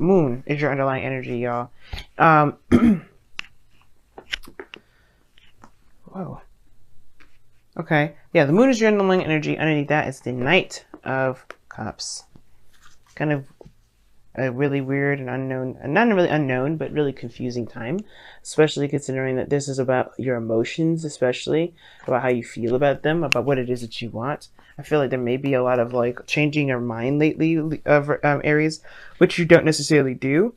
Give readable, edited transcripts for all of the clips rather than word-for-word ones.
moon is your underlying energy, y'all. Whoa. Okay. Yeah, the moon is your underlying energy. Underneath that is the Knight of Cups. Kind of a really weird and unknown, not really unknown, but really confusing time, especially considering that this is about your emotions, especially about how you feel about them, about what it is that you want. I feel like there may be a lot of like changing your mind lately of Aries, which you don't necessarily do.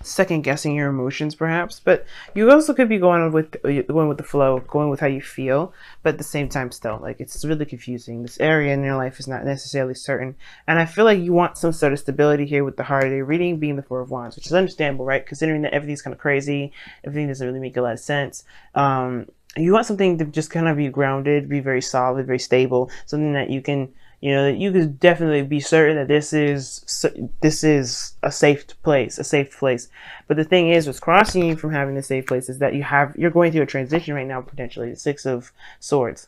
Second guessing your emotions, perhaps, but you also could be going with the flow, going with how you feel, but at the same time, still like it's really confusing. This area in your life is not necessarily certain, and I feel like you want some sort of stability here with the holiday reading being the Four of Wands, which is understandable, right? Considering that everything's kind of crazy, everything doesn't really make a lot of sense. You want something to just kind of be grounded, be very solid, very stable, something that you can, you know, that you could definitely be certain that this is a safe place. But the thing is, what's crossing you from having a safe place is that you're going through a transition right now, potentially the Six of Swords,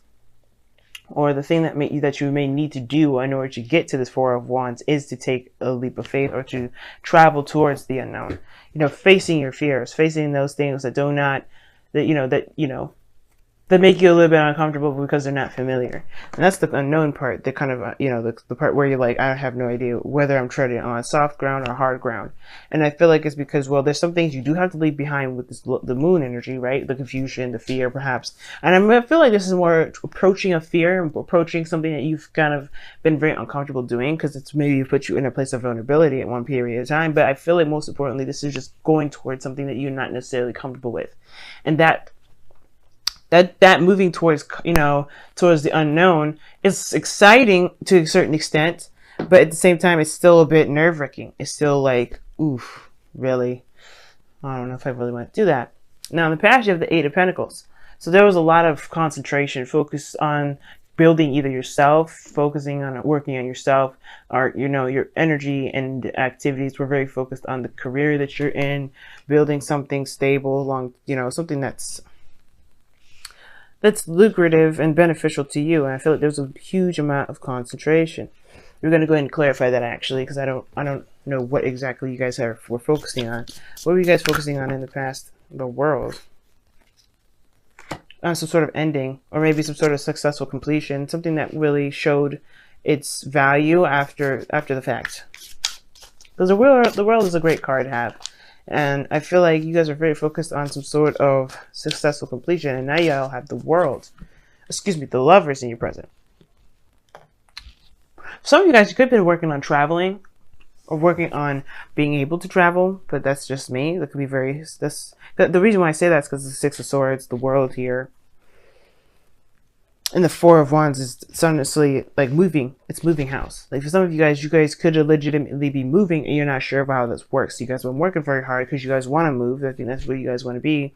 or the thing that you may need to do in order to get to this Four of Wands is to take a leap of faith or to travel towards the unknown. You know, facing your fears, facing those things that do not, that make you a little bit uncomfortable because they're not familiar. And that's the unknown part, the kind of, the part where you're like, I have no idea whether I'm treading on soft ground or hard ground. And I feel like it's because, well, there's some things you do have to leave behind with the moon energy, right? The confusion, the fear, perhaps. And I feel like this is more approaching a fear, approaching something that you've kind of been very uncomfortable doing because it's maybe put you in a place of vulnerability at one period of time. But I feel like most importantly, this is just going towards something that you're not necessarily comfortable with. And that moving towards, towards the unknown is exciting to a certain extent, but at the same time it's still a bit nerve-wracking. It's still like, oof, really, I don't know if I really want to do that. Now in the past you have the Eight of Pentacles, so there was a lot of concentration, focus on building either yourself, focusing on working on yourself, or your energy and activities were very focused on the career that you're in, building something stable, something that's lucrative and beneficial to you. And I feel like there's a huge amount of concentration. We're going to go ahead and clarify that actually, because I don't know what exactly you guys were focusing on. What were you guys focusing on in the past? The world. Some sort of ending, or maybe some sort of successful completion, something that really showed its value after the fact. Because the world is a great card to have. And I feel like you guys are very focused on some sort of successful completion. And now y'all have the Lovers in your present. Some of you guys, you could have been working on traveling or working on being able to travel, but that's just me. That could be the reason why I say that is because the Six of Swords, the world here, and the Four of Wands is honestly like moving. It's moving house. Like for some of you guys could legitimately be moving and you're not sure of how this works. You guys have been working very hard because you guys want to move. I think that's where you guys want to be.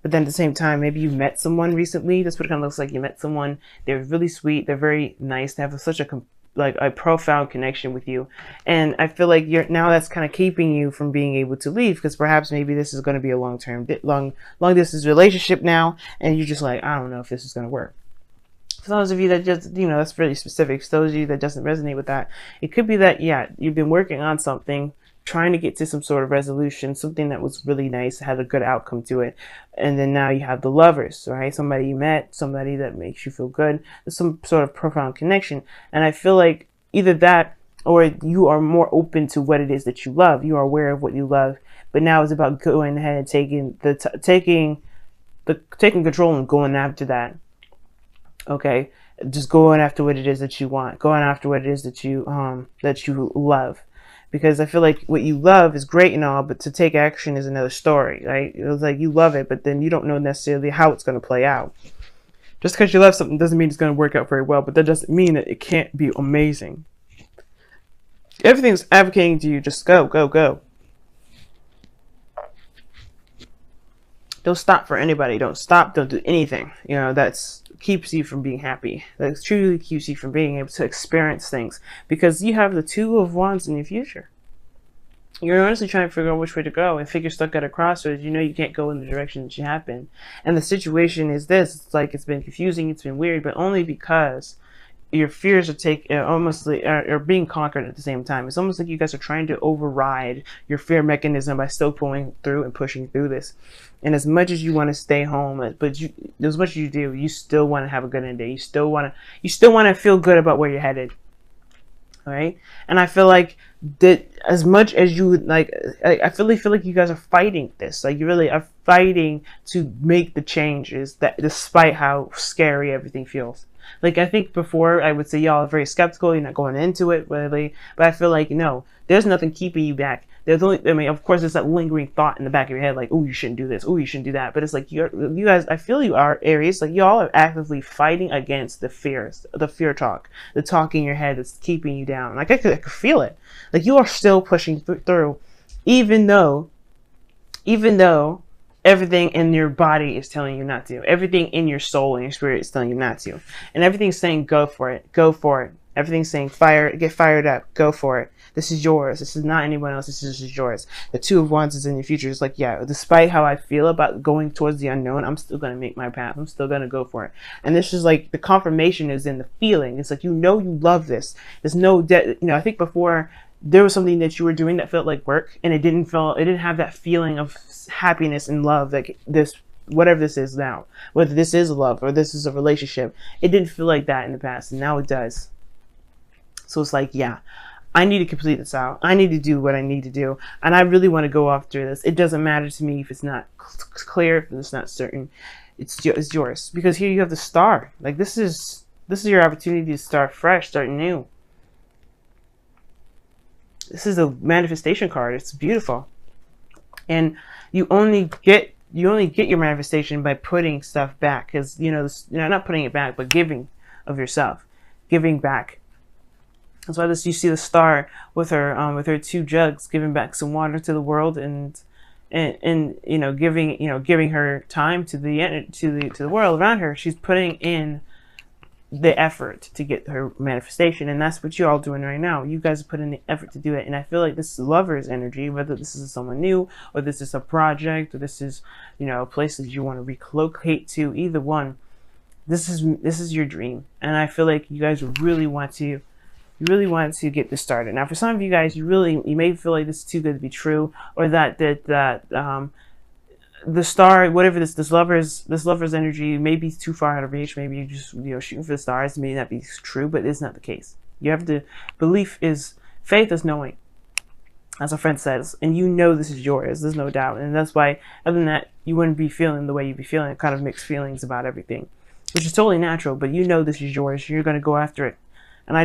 But then at the same time, maybe you met someone recently. That's what it kind of looks like. You met someone. They're really sweet. They're very nice. They have such a profound connection with you. And I feel like now that's kind of keeping you from being able to leave, because perhaps maybe this is going to be a long distance relationship now. And you're just like, I don't know if this is going to work. For those of you that just, that's really specific. For those of you that doesn't resonate with that, it could be that, yeah, you've been working on something, trying to get to some sort of resolution, something that was really nice, had a good outcome to it. And then now you have the Lovers, right? Somebody you met, somebody that makes you feel good. There's some sort of profound connection. And I feel like either that or you are more open to what it is that you love. You are aware of what you love. But now it's about going ahead and taking control and going after that. Okay, just going after what it is that you want, going after what it is that you love, because I feel like what you love is great and all, but to take action is another story, right? It was like you love it, but then you don't know necessarily how it's going to play out. Just because you love something doesn't mean it's going to work out very well, but that doesn't mean that it can't be amazing. Everything's advocating to you, just go, go, go. Don't stop for anybody. Don't stop. Don't do anything. That's keeps you from being happy. That truly keeps you from being able to experience things, because you have the Two of Wands in your future. You're honestly trying to figure out which way to go, and if you're stuck at a crossroads, you can't go in the direction that you have been. And the situation is this: it's like it's been confusing, it's been weird, but only because your fears are almost like are being conquered at the same time. It's almost like you guys are trying to override your fear mechanism by still pulling through and pushing through this. And as much as you want to stay home, but as much as you do, you still want to have a good end day. You still want to feel good about where you're headed. All right, and I feel like that as much as you would like, I feel like you guys are fighting this. Like you really are fighting to make the changes that, despite how scary everything feels. Like I think before I would say y'all are very skeptical. You're not going into it really, but I feel like no, there's nothing keeping you back. There's only, I mean, of course, there's that lingering thought in the back of your head, like, oh, you shouldn't do this, oh, you shouldn't do that. But it's like you guys, I feel you are Aries, like y'all are actively fighting against the fears, the fear talk, the talk in your head that's keeping you down. Like I could feel it. Like you are still pushing through, even though everything in your body is telling you not to, everything in your soul and your spirit is telling you not to, and everything's saying go for it, go for it. Everything's saying get fired up, go for it. This is yours. This is not anyone else. This is yours. The Two of Wands is in your future. It's like, yeah, despite how I feel about going towards the unknown, I'm still going to make my path. I'm still going to go for it. And this is like, the confirmation is in the feeling. It's like, you love this. There's no I think before there was something that you were doing that felt like work, and it didn't have that feeling of happiness and love, like this, whatever this is now, whether this is love or this is a relationship, it didn't feel like that in the past, and now it does. So it's like, yeah, I need to complete this out. I need to do what I need to do. And I really want to go after this. It doesn't matter to me if it's not clear, if it's not certain. It's yours. Because here you have the Star. Like this is your opportunity to start fresh, start new. This is a manifestation card. It's beautiful. And you only get your manifestation by putting stuff back. Because, not putting it back, but giving of yourself. Giving back. That's why you see the Star with her two jugs, giving back some water to the world, and giving her time to the world around her. She's putting in the effort to get her manifestation, and that's what you're all doing right now. You guys are putting the effort to do it, and I feel like this is Lover's energy, whether this is someone new or this is a project or this is a place that you want to relocate to. Either one, this is your dream, and I feel like you guys really want to get this started. Now, for some of you guys, you may feel like this is too good to be true, or that the Star, whatever this lover's energy may be too far out of reach. Maybe you just shooting for the stars. It may not be true, but it's not the case. You have to faith is knowing, as a friend says, and this is yours. There's no doubt, and that's why, other than that, you wouldn't be feeling the way you'd be feeling. Kind of mixed feelings about everything, which is totally natural. But this is yours. You're going to go after it. And I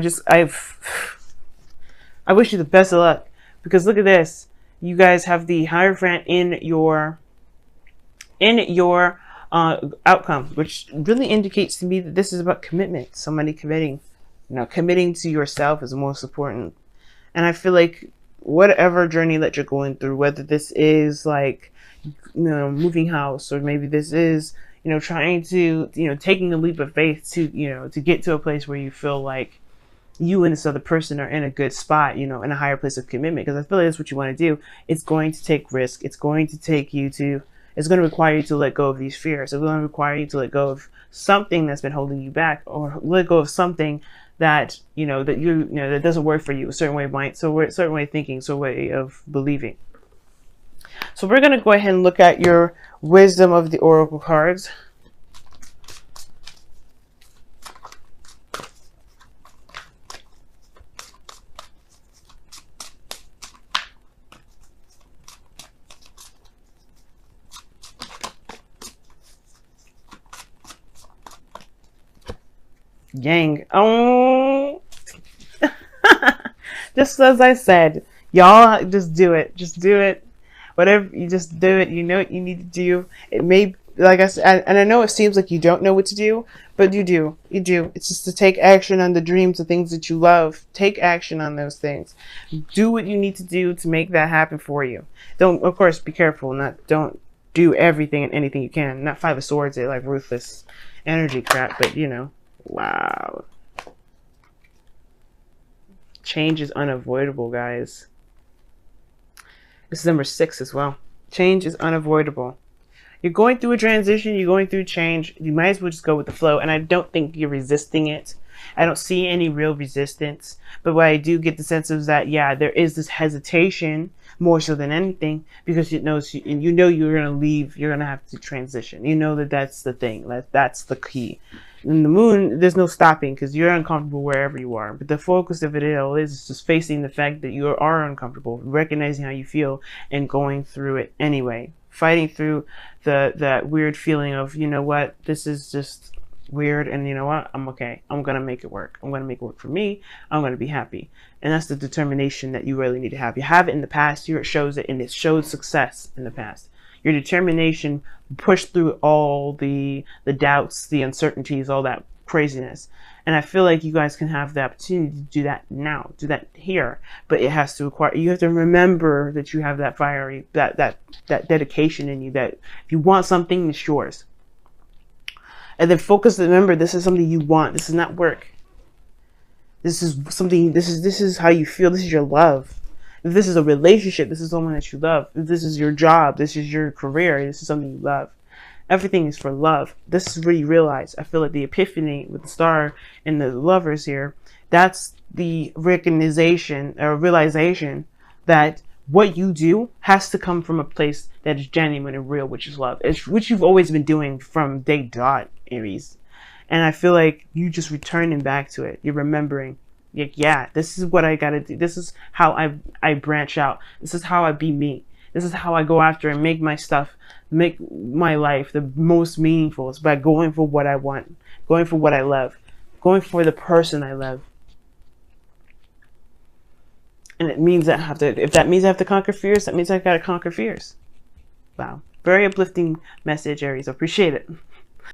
wish you the best of luck, because look at this. You guys have the Hierophant in your outcome, which really indicates to me that this is about commitment. Somebody committing, committing to yourself is the most important. And I feel like whatever journey that you're going through, whether this is like, moving house, or maybe this is, trying to, taking a leap of faith to, to get to a place where you feel like you and this other person are in a good spot, in a higher place of commitment. Because I feel like that's what you want to do. It's going to take risk. It's going to require you to let go of these fears. It's going to require you to let go of something that's been holding you back, or let go of something that, that doesn't work for you, a certain way of mind, a certain way of thinking, a way of believing. So we're going to go ahead and look at your wisdom of the Oracle cards. Yang. Oh. Just as I said, y'all just do it. Just do it. Whatever, you just do it. You know what you need to do. It may, like I said, and I know it seems like you don't know what to do, but you do. You do. It's just to take action on the dreams, the things that you love. Take action on those things. Do what you need to do to make that happen for you. Don't, of course, be careful. Don't do everything and anything you can. Not Five of Swords, like ruthless energy crap, but wow. Change is unavoidable, guys. This is number 6 as well. Change is unavoidable. You're going through a transition. You're going through change. You might as well just go with the flow. And I don't think you're resisting it. I don't see any real resistance. But what I do get the sense is that, yeah, there is this hesitation more so than anything, because it knows you know you're going to leave, you're going to have to transition. You know that that's the thing, that's the key. In the moon, there's no stopping because you're uncomfortable wherever you are. But the focus of it all is just facing the fact that you are uncomfortable, recognizing how you feel, and going through it anyway. Fighting through that weird feeling of, you know what, this is just weird, and you know what, I'm okay. I'm gonna make it work. I'm gonna make it work for me. I'm gonna be happy. And that's the determination that you really need to have. You have it in the past. Here it shows it, and it showed success in the past. Your determination pushed through all the doubts, the uncertainties, all that craziness. And I feel like you guys can have the opportunity to do that now, do that here. But it has to require, you have to remember that you have that fiery, that dedication in you, that if you want something, it's yours. And then focus, remember, this is something you want. This is not work. This is something, this is how you feel. This is your love. If this is a relationship, this is someone that you love. If this is your job, this is your career, this is something you love. Everything is for love. This is where you realize, I feel like the epiphany with the star and the lovers here, that's the recognition or realization that what you do has to come from a place that is genuine and real, which is love. It's which you've always been doing from day dot, Aries. And I feel like you just returning back to it. You're remembering, like, yeah, this is what I gotta do. This is how I branch out. This is how I be me. This is how I go after and make my stuff, make my life the most meaningful. It's by going for what I want, going for what I love, going for the person I love. And it means that I have to, if that means I have to conquer fears, that means I gotta conquer fears. Wow. Very uplifting message, Aries. I appreciate it.